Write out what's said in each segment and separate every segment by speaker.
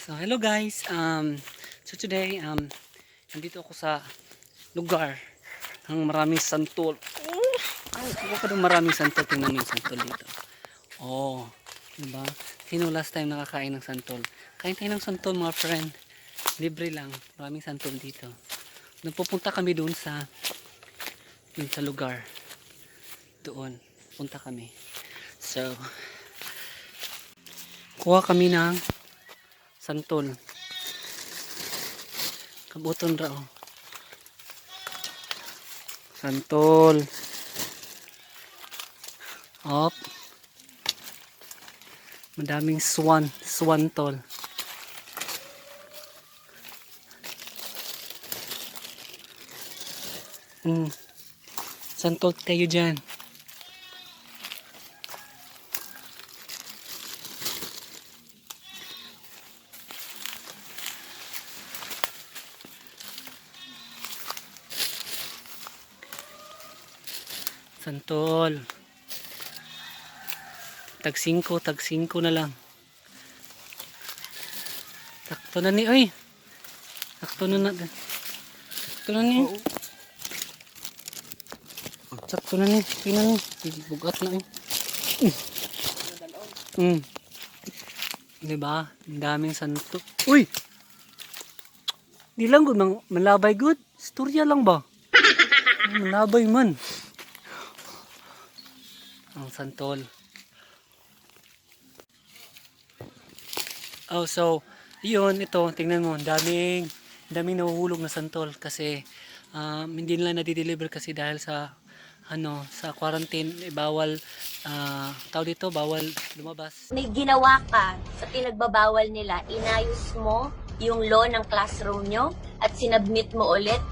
Speaker 1: So hello guys. So today nandito ako sa lugar ng maraming santol. Ako ka ng maraming santol. Tingnan mo yung santol dito. Oh, diba? Sino last time nakakain ng santol? Kain tayo ng santol mga friend. Libre lang. Maraming santol dito. Nagpupunta kami doon sa lugar. Doon. Punta kami. So kuha kami ng santol. Kabuton ra oh. Santol. Op. Madaming swantol. Santol kayo dyan. Santol. Tag 5 na lang. Takto na ni oy. Takto na na. Takto na ni. Takto na ni. Tingnan ni. Bugat na eh. Diba? Ang daming santol. Uy! Di lang good. Malabay good. Storya lang ba? Malabay man. Ang santol. Oh, so, yun, ito, tingnan mo, daming nahuhulog na santol kasi hindi nila na-deliver kasi dahil sa sa quarantine, bawal tawag dito, bawal lumabas.
Speaker 2: May ginawa ka sa pinagbabawal nila, inayos mo yung law ng classroom nyo at sinabmit mo ulit,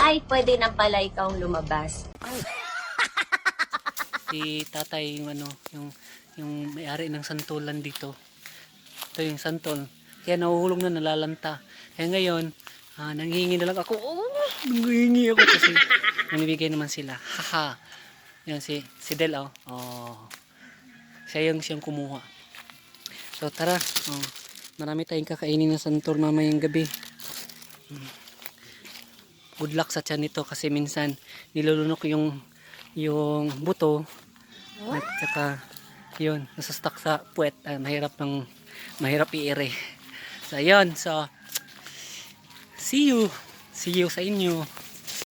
Speaker 2: ay pwede na pala ikaw lumabas.
Speaker 1: Si tatay yung may-ari ng santolan dito. Ito yung santol. Kaya nahuhulog na, nalalanta. Kaya ngayon, nanghihingi na lang ako. Nanghihingi ako kasi namibigay naman sila. Haha. Yan si Del oh. Siya yung kumuha. So tara, marami tayong kakainin na santol mamayang gabi. Good luck sa tiyan nito kasi minsan nilulunok yung buto at saka yun, nasa-stuck sa puwet. Mahirap i-ere. So ayun, so see you sa inyo.